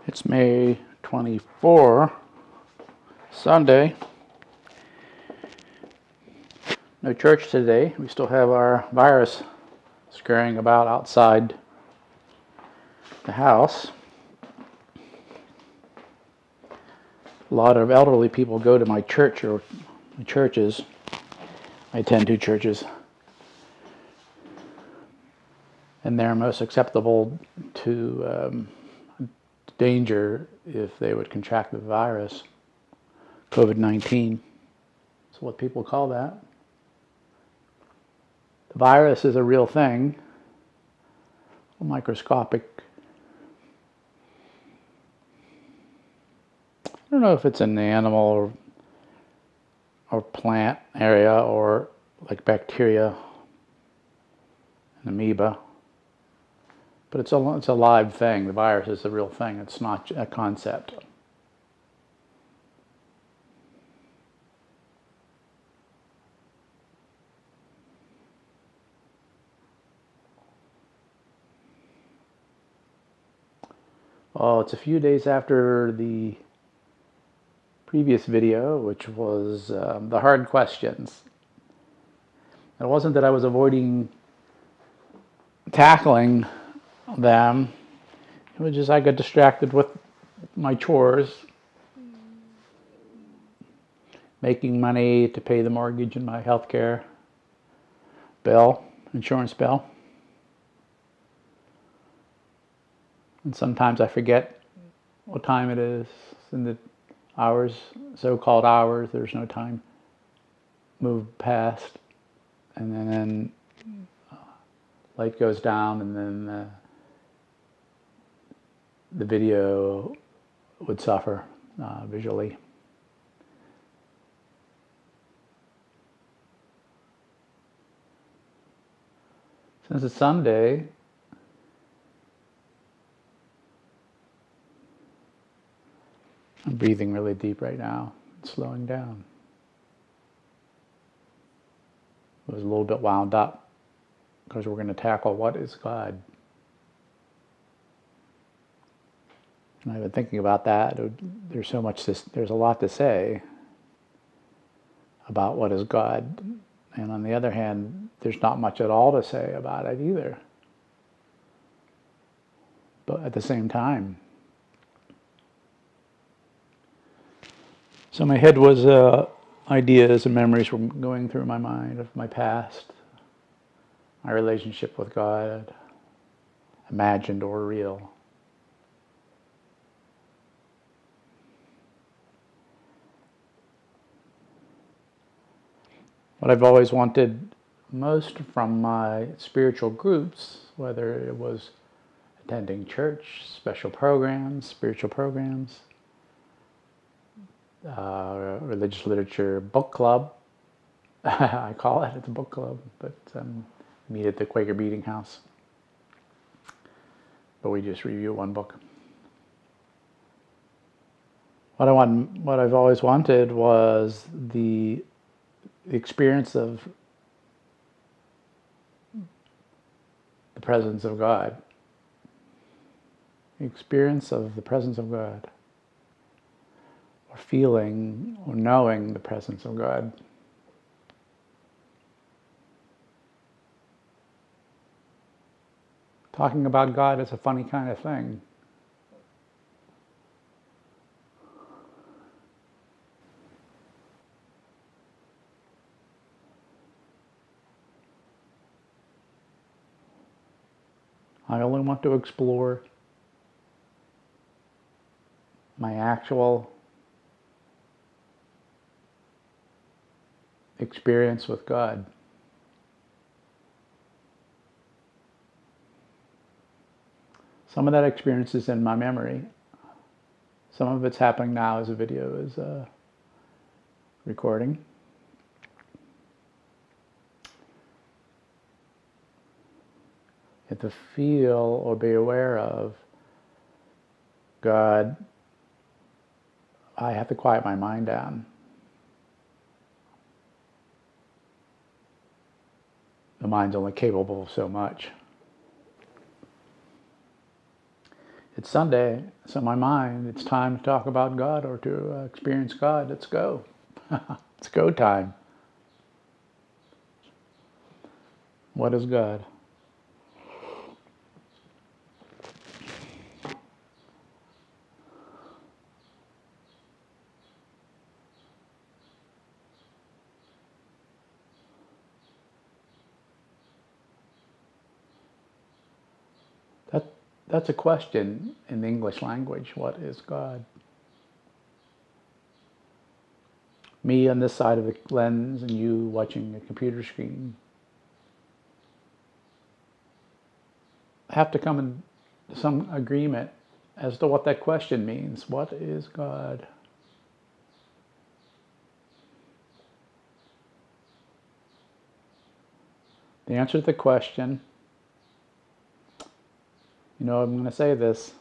It's May 24, Sunday. No church today. We still have our virus scurrying about outside the house. A lot of elderly people go to my church or churches. I attend two churches. And they're most acceptable to danger if they would contract the virus, COVID-19. That's what people call that. The virus is a real thing, microscopic. I don't know if it's in the animal or plant area or like bacteria and amoeba. But it's a live thing. The virus is a real thing. It's not a concept. Oh, it's a few days after the previous video, which was the hard questions. It wasn't that I was avoiding tackling them. It was just I got distracted with my chores, making money to pay the mortgage and my health care bill, insurance bill. And sometimes I forget what time it is in the hours, so-called hours. There's no time moved past. And then light goes down, and then the video would suffer visually. Since it's Sunday, I'm breathing really deep right now, slowing down. I was a little bit wound up because we're going to tackle what is God. And I've been thinking about that. There's so much. There's a lot to say about what is God, and on the other hand, there's not much at all to say about it either. But at the same time, so my head was ideas and memories were going through my mind of my past, my relationship with God, imagined or real. What I've always wanted most from my spiritual groups, whether it was attending church, special programs, spiritual programs, religious literature book club, I call it, it's a book club, but meet at the Quaker Meeting House. But we just review one book. What I've always wanted was the experience of the presence of God. The experience of the presence of God. Or feeling or knowing the presence of God. Talking about God is a funny kind of thing. I only want to explore my actual experience with God. Some of that experience is in my memory. Some of it's happening now as a video is recording. You have to feel or be aware of God. I have to quiet my mind down. The mind's only capable of so much. It's Sunday, so in my mind, it's time to talk about God or to experience God. Let's go. It's go time. What is God? That, that's a question in the English language. What is God? Me on this side of the lens and you watching a computer screen have to come into some agreement as to what that question means. What is God? The answer to the question, I'm going to say this.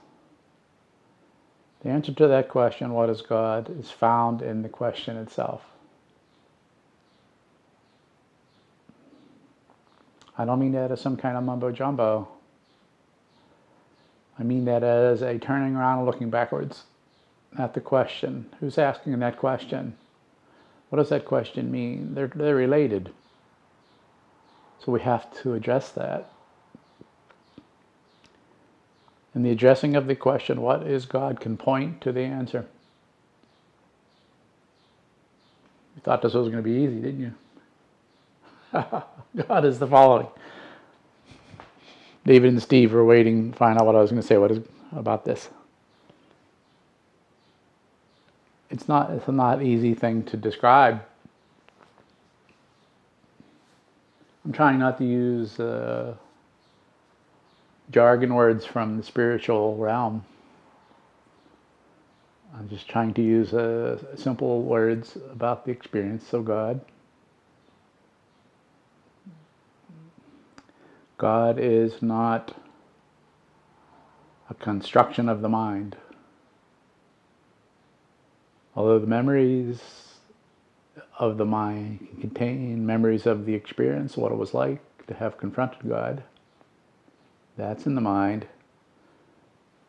The answer to that question, what is God, is found in the question itself. I don't mean that as some kind of mumbo jumbo. I mean that as a turning around and looking backwards at the question. Who's asking that question? What does that question mean? They're related. So we have to address that. And the addressing of the question, what is God, can point to the answer. You thought this was going to be easy, didn't you? God is the following. David and Steve were waiting to find out what I was going to say about this. It's not an easy thing to describe. I'm trying not to use jargon words from the spiritual realm. I'm just trying to use simple words about the experience of God. God is not a construction of the mind. Although the memories of the mind can contain memories of the experience, what it was like to have confronted God. That's in the mind.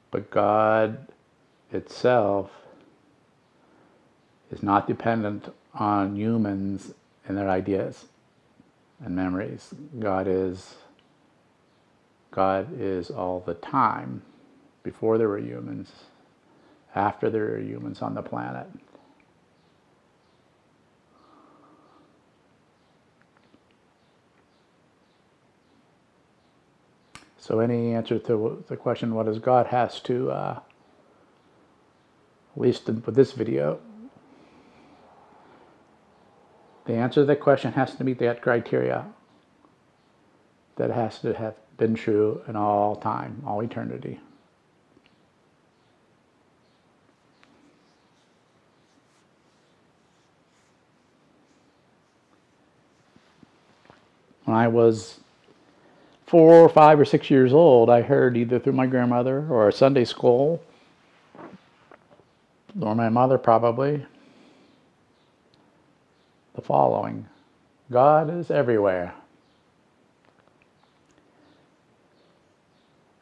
But God itself is not dependent on humans and their ideas and memories. God is all the time, before there were humans, after there were humans on the planet. So any answer to the question, what is God, has to, at least with this video, the answer to that question has to meet that criteria. That has to have been true in all time, all eternity. When I was 4 or 5 or 6 years old, I heard either through my grandmother or a Sunday school, or my mother probably, the following: God is everywhere.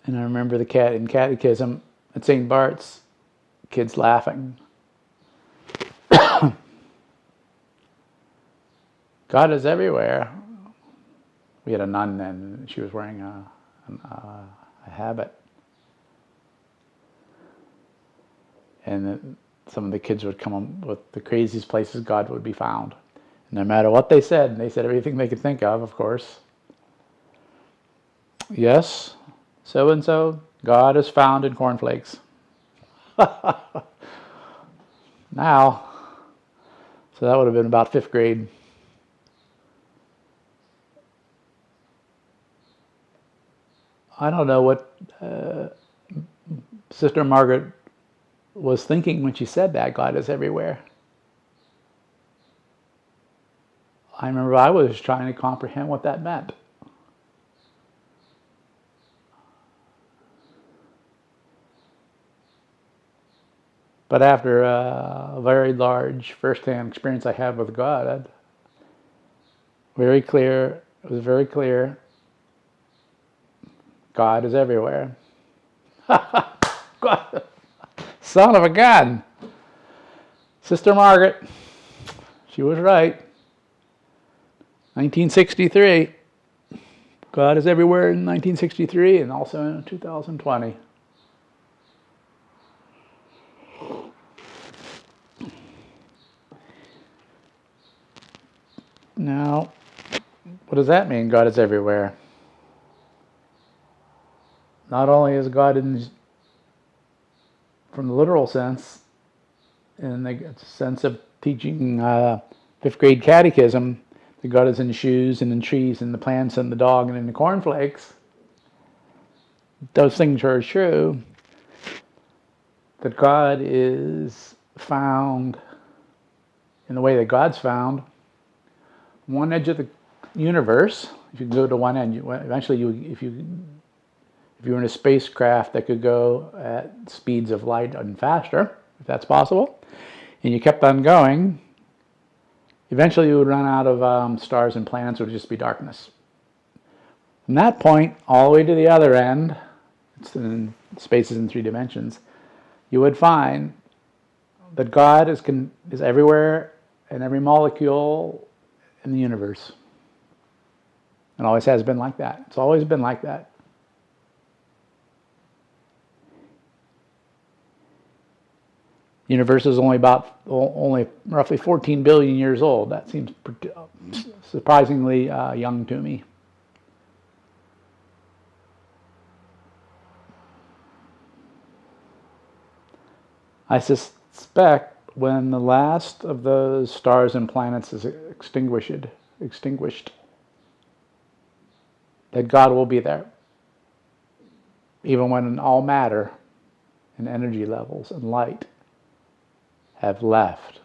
And I remember in catechism at St. Bart's, kids laughing. God is everywhere. We had a nun then, she was wearing a habit. And some of the kids would come up with the craziest places God would be found. And no matter what they said, and they said everything they could think of course. Yes, so-and-so, God is found in cornflakes. Now, so that would have been about 5th grade. I don't know what Sister Margaret was thinking when she said that, God is everywhere. I remember I was trying to comprehend what that meant. But after a very large first-hand experience I had with God, it was very clear, God is everywhere. God, son of a gun. Sister Margaret, she was right. 1963. God is everywhere in 1963 and also in 2020. Now, what does that mean, God is everywhere? Not only is God in, from the literal sense, in the sense of teaching fifth grade catechism, that God is in shoes and in trees and the plants and the dog and in the cornflakes. Those things are true. That God is found in the way that God's found. One edge of the universe. If you go to one end, eventually, if you were in a spacecraft that could go at speeds of light and faster, if that's possible, and you kept on going, eventually you would run out of stars and planets. It would just be darkness. From that point all the way to the other end, it's in spaces in 3 dimensions, you would find that God is everywhere in every molecule in the universe. It always has been like that. It's always been like that. The universe is only roughly 14 billion years old. That seems surprisingly young to me. I suspect when the last of those stars and planets is extinguished, that God will be there. Even when all matter and energy levels and light have left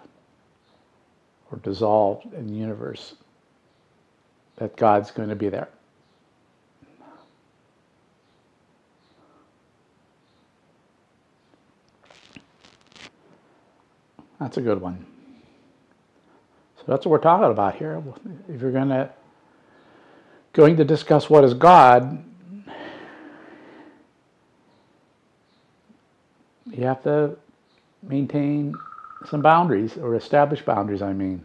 or dissolved in the universe, that God's going to be there. That's a good one. So that's what we're talking about here. If you're going to discuss what is God, you have to maintain some boundaries, or establish boundaries, I mean.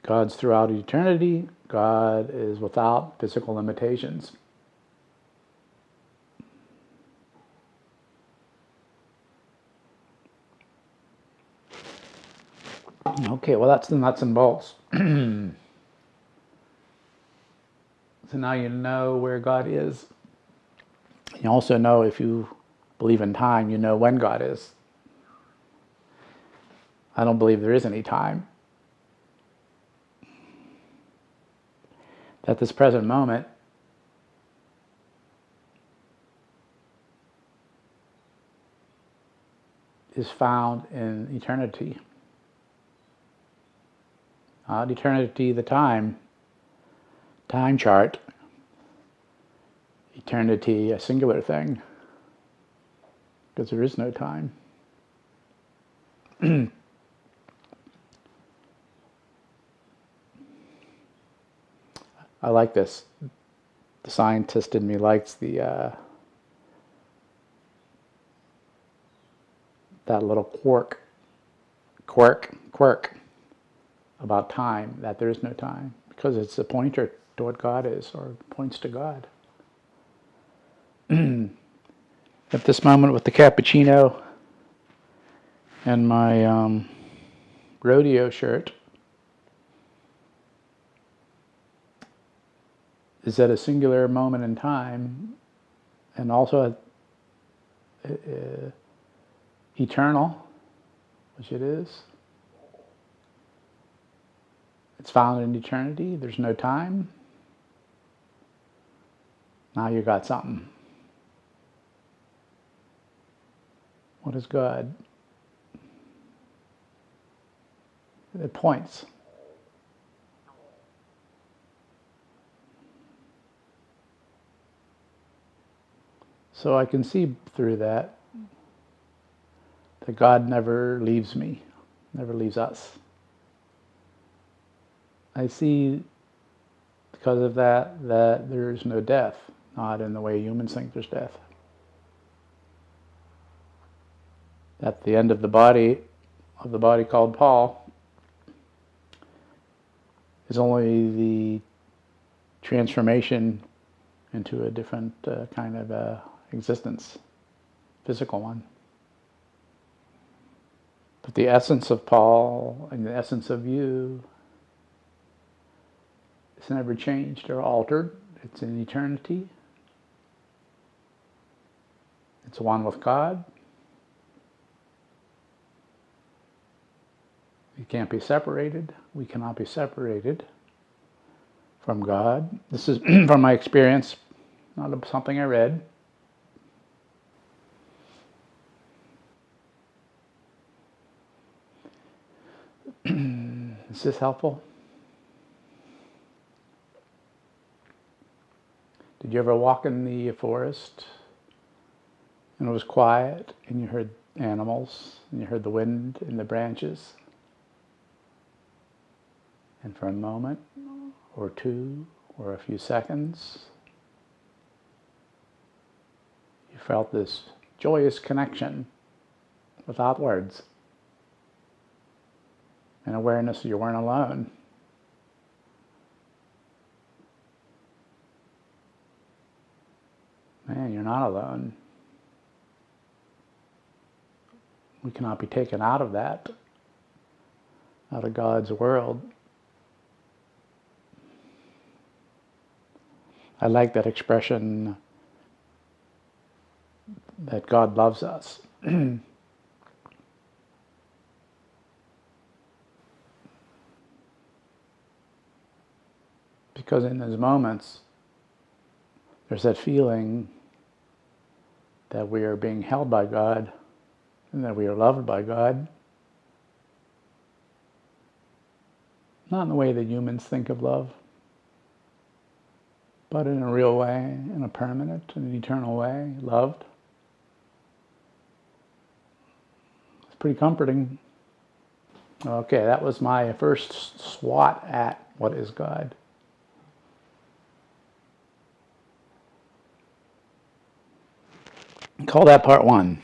God's throughout eternity. God is without physical limitations. Okay, well, that's the nuts and bolts. So now you know where God is. You also know, if you believe in time, you know when God is. I don't believe there is any time. At this present moment, is found in eternity. Not eternity, the time chart. Eternity, a singular thing, because there is no time. I like this. The scientist in me likes that little quirk about time, that there is no time, because it's a pointer to what God is, or points to God. At this moment, with the cappuccino and my rodeo shirt, is at a singular moment in time, and also eternal, which it is. It's found in eternity. There's no time. Now you got something. What is God? It points. So I can see through that God never leaves me, never leaves us. I see, because of that there is no death. not in the way humans think there's death. At the end of the body called Paul, is only the transformation into a different kind of existence, physical one. But the essence of Paul and the essence of you is never changed or altered. It's in eternity. It's one with God. You can't be separated. We cannot be separated from God. This is from my experience, not something I read. Is this helpful? Did you ever walk in the forest and it was quiet and you heard animals and you heard the wind in the branches? And for a moment or two or a few seconds, you felt this joyous connection without words, and awareness you weren't alone. Man, you're not alone. We cannot be taken out of that, out of God's world. I like that expression that God loves us. Because in those moments, there's that feeling that we are being held by God and that we are loved by God. Not in the way that humans think of love, but in a real way, in a permanent and eternal way, loved. It's pretty comforting. Okay, that was my first swat at what is God. Call that part one.